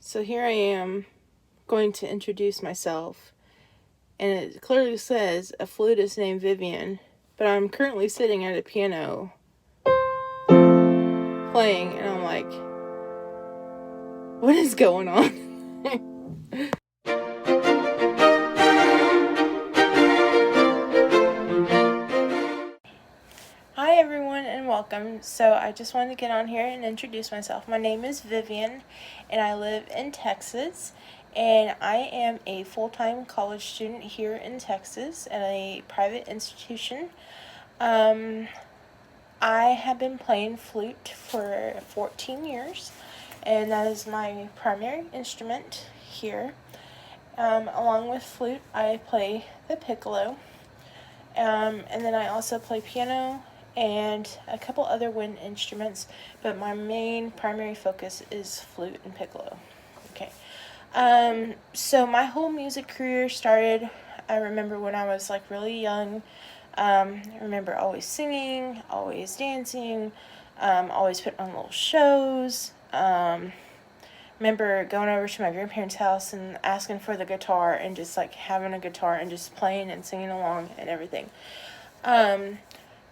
So here I am going to introduce myself, and it clearly says a flutist named Vivian, but I'm currently sitting at a piano playing, and I'm like, what is going on? Hi everyone and welcome. So I just wanted to get on here and introduce myself. My name is Vivian and I live in Texas, and I am a full-time college student here in Texas at a private institution. I have been playing flute for 14 years, and that is my primary instrument here. Along with flute, I play the piccolo, and then I also play piano and a couple other wind instruments, but my main primary focus is flute and piccolo. Okay. So my whole music career started, I remember when I was like really young. I remember always singing, always dancing, always putting on little shows. Remember going over to my grandparents' house and asking for the guitar and just like having a guitar and just playing and singing along and everything.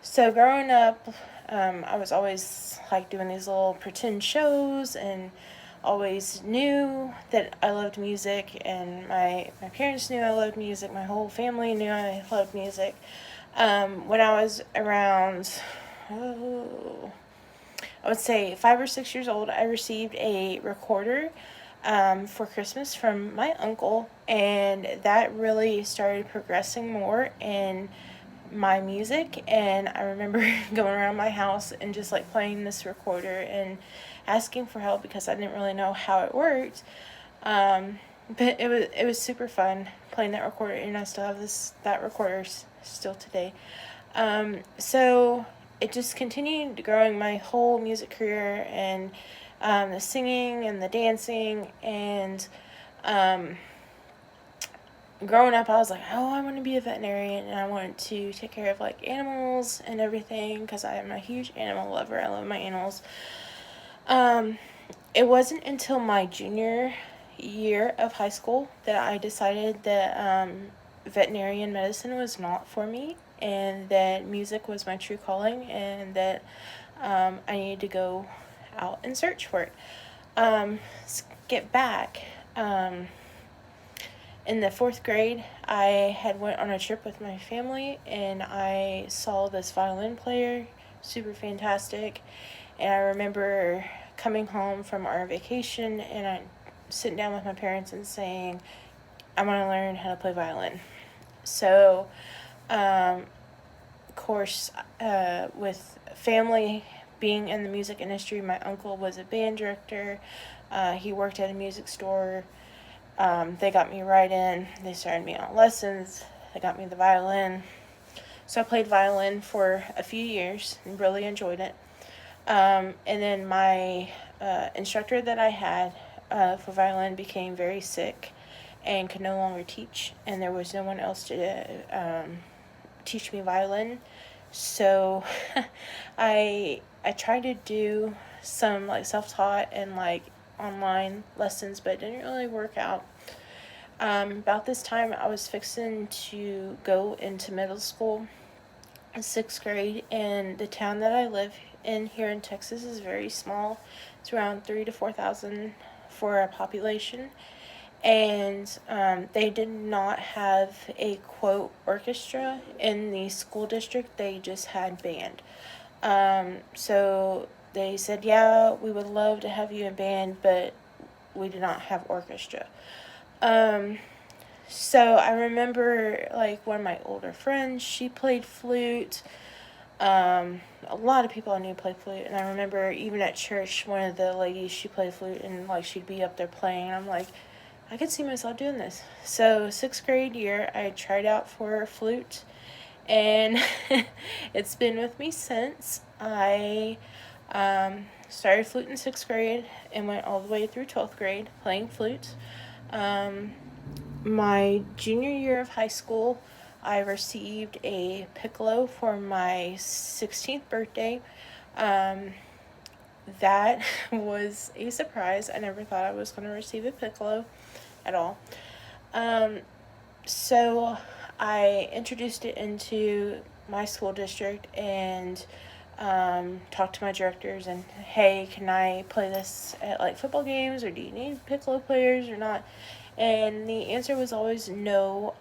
So growing up, I was always like doing these little pretend shows and always knew that I loved music, and my parents knew I loved music. My whole family knew I loved music. When I was around, I would say 5 or 6 years old, I received a recorder for Christmas from my uncle, and that really started progressing more in my music. And I remember going around my house and just like playing this recorder and asking for help because I didn't really know how it worked. But it was super fun playing that recorder, and I still have that recorder still today. So it just continued growing my whole music career, and the singing and the dancing, and growing up I was like, oh, I want to be a veterinarian, and I wanted to take care of like animals and everything because I am a huge animal lover. I love my animals. Um, it wasn't until my junior year of high school that I decided that veterinarian medicine was not for me, and that music was my true calling, and that I needed to go out and search for it. Let's get back. In the fourth grade, I had went on a trip with my family, and I saw this violin player, super fantastic. And I remember coming home from our vacation, and I sitting down with my parents and saying, I want to learn how to play violin. So, of course, with family being in the music industry, my uncle was a band director. He worked at a music store. They got me right in. They started me on lessons. They got me the violin. So I played violin for a few years and really enjoyed it. And then my instructor that I had for violin became very sick and could no longer teach, and there was no one else to teach me violin. So I tried to do some like self-taught and like online lessons, but it didn't really work out. About this time, I was fixing to go into middle school in sixth grade, and the town that I live in here in Texas is very small. It's around 3 to 4 thousand for a population, and they did not have a quote orchestra in the school district. They just had band. So they said, yeah, we would love to have you in band, but we do not have orchestra. Um, so I remember like one of my older friends, she played flute. A lot of people I knew played flute, and I remember even at church, one of the ladies, she played flute, and like she'd be up there playing, and I'm like, I could see myself doing this. So sixth grade year, I tried out for flute, and it's been with me since. I started flute in sixth grade and went all the way through 12th grade playing flute. My junior year of high school, I received a piccolo for my 16th birthday. that was a surprise. I never thought I was going to receive a piccolo at all. Um, so I introduced it into my school district and talked to my directors and, hey, can I play this at like football games, or do you need piccolo players or not? And the answer was always no,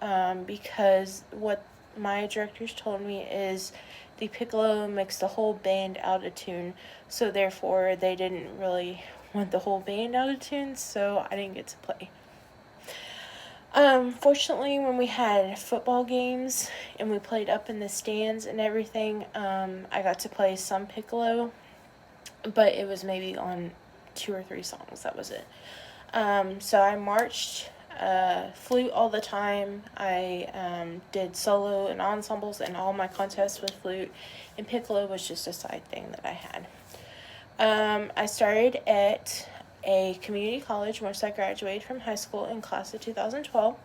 because what my directors told me is the piccolo makes the whole band out of tune, so therefore they didn't really want the whole band out of tune, so I didn't get to play. Fortunately, when we had football games and we played up in the stands and everything, I got to play some piccolo, but it was maybe on 2 or 3 songs. That was it. So I marched, flute all the time. I did solo and ensembles in all my contests with flute, and piccolo was just a side thing that I had. I started at a community college once I graduated from high school in class of 2012,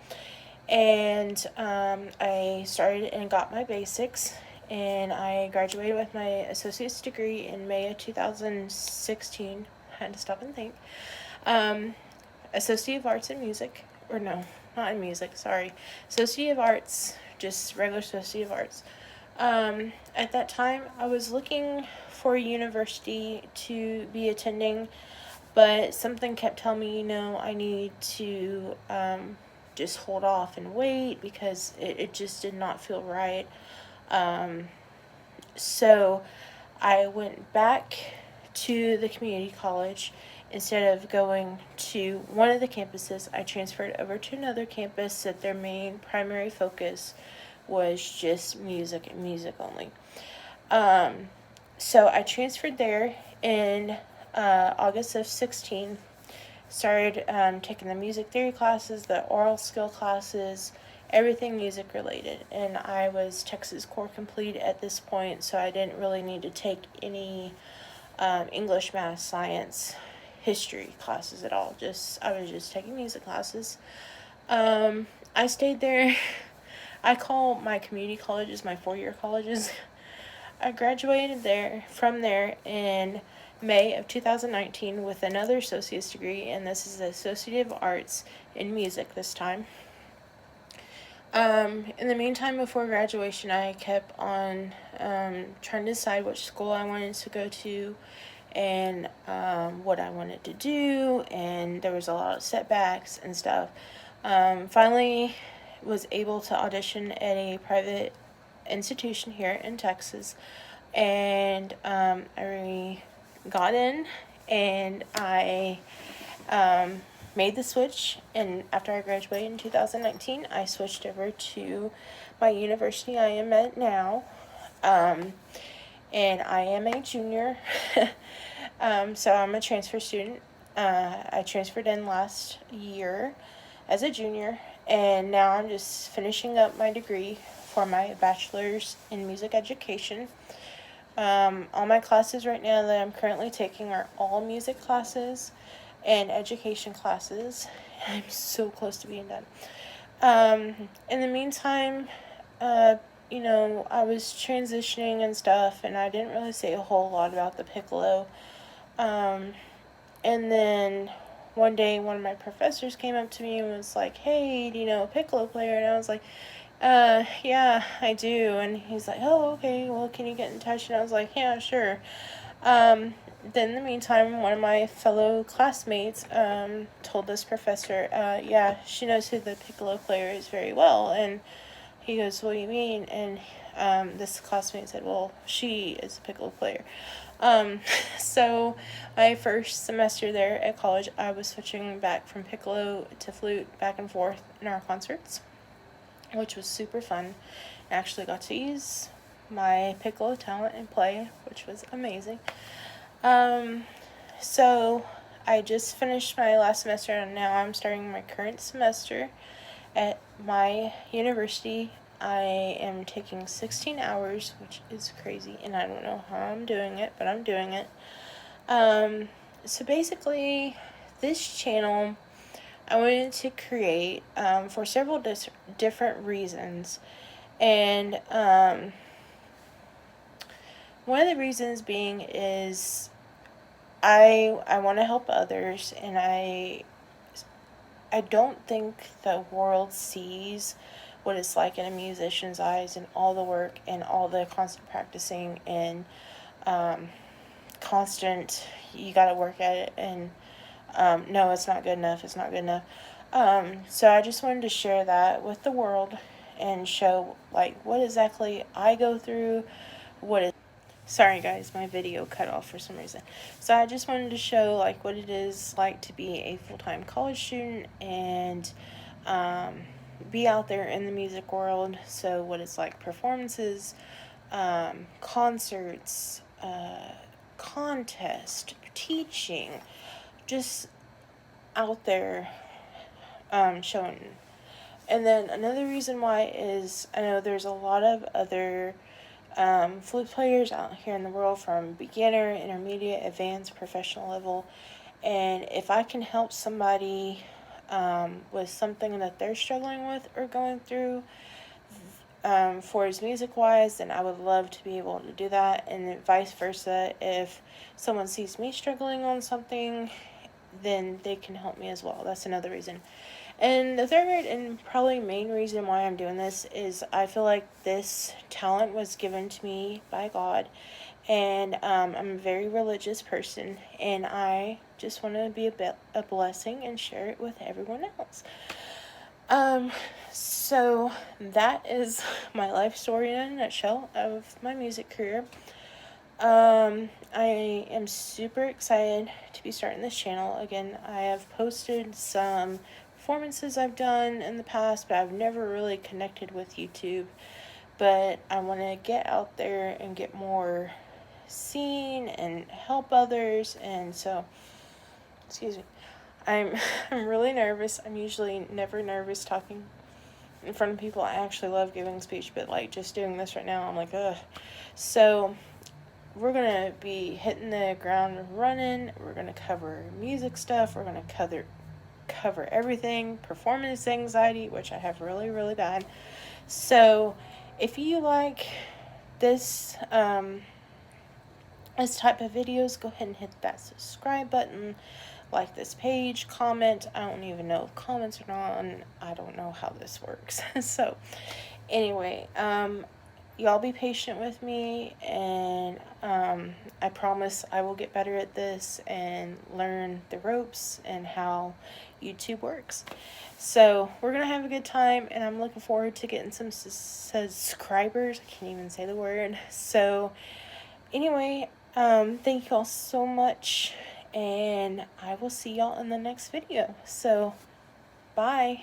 and I started and got my basics, and I graduated with my associate's degree in May of 2016. I had to stop and think. Associate of Arts in Music, or no, not in music, sorry. Associate of Arts, just regular Associate of Arts. At that time, I was looking for a university to be attending, but something kept telling me, I need to just hold off and wait because it just did not feel right. So I went back to the community college. Instead of going to one of the campuses, I transferred over to another campus that their main primary focus was just music and music only. So I transferred there in August of 16. Started taking the music theory classes, the oral skill classes, everything music related. And I was Texas Core Complete at this point, so I didn't really need to take any English, math, science, history classes at all. I was just taking music classes. I stayed there. I call my community colleges my 4-year colleges. I graduated from there in May of 2019 with another associate's degree, and this is the Associate of Arts in Music this time. In the meantime, before graduation, I kept on trying to decide which school I wanted to go to and what I wanted to do, and there was a lot of setbacks and stuff. Finally was able to audition at a private institution here in Texas, and I got in, and I made the switch, and after I graduated in 2019, I switched over to my university I am at now, and I am a junior. So I'm a transfer student. I transferred in last year as a junior, and now I'm just finishing up my degree for my bachelor's in music education. All my classes right now that I'm currently taking are all music classes and education classes. I'm so close to being done. In the meantime, I was transitioning and stuff, and I didn't really say a whole lot about the piccolo. And then one day, one of my professors came up to me and was like, "Hey, do you know a piccolo player?" And I was like, yeah, I do. And he's like, "Oh, okay, well, can you get in touch?" And I was like, "Yeah, sure." Then in the meantime, one of my fellow classmates told this professor, yeah, she knows who the piccolo player is very well. And he goes, "What do you mean?" And this classmate said, "Well, she is a piccolo player." So my first semester there at college, I was switching back from piccolo to flute back and forth in our concerts, which was super fun. I actually got to use my piccolo talent and play, which was amazing. So I just finished my last semester, and now I'm starting my current semester at my university. I am taking 16 hours, which is crazy, and I don't know how I'm doing it, but I'm doing it. So basically, this channel I wanted to create for several different reasons, and one of the reasons being is I want to help others, and I don't think the world sees what it's like in a musician's eyes, and all the work and all the constant practicing and um, constant, you got to work at it, and no, it's not good enough, it's not good enough. So I just wanted to share that with the world and show like what exactly I go through, what is, sorry guys, my video cut off for some reason. So I just wanted to show like what it is like to be a full-time college student and be out there in the music world. So what it's like, performances, concerts, contest, teaching, just out there showing. And then another reason why is I know there's a lot of other flute players out here in the world, from beginner, intermediate, advanced, professional level. And if I can help somebody with something that they're struggling with or going through, for his music wise, then I would love to be able to do that. And vice versa, if someone sees me struggling on something, then they can help me as well. That's another reason. And the third and probably main reason why I'm doing this is I feel like this talent was given to me by God. And I'm a very religious person, and I just want to be a blessing and share it with everyone else. So that is my life story in a nutshell of my music career. I am super excited to be starting this channel again. I have posted some performances I've done in the past, but I've never really connected with YouTube. But I want to get out there and get more seen and help others, and so, excuse me, I'm I'm really nervous. I'm usually never nervous talking in front of people. I actually love giving speech, but like just doing this right now, I'm like, ugh. So we're gonna be hitting the ground running. We're gonna cover music stuff. We're gonna cover everything. Performance anxiety, which I have really, really bad. So if you like this this type of videos, go ahead and hit that subscribe button, like this page, comment. I don't even know if comments are on. I don't know how this works. So anyway, y'all be patient with me, and I promise I will get better at this and learn the ropes and how YouTube works. So we're gonna have a good time, and I'm looking forward to getting some subscribers. I can't even say the word. So anyway, thank you all so much, and I will see y'all in the next video. So bye.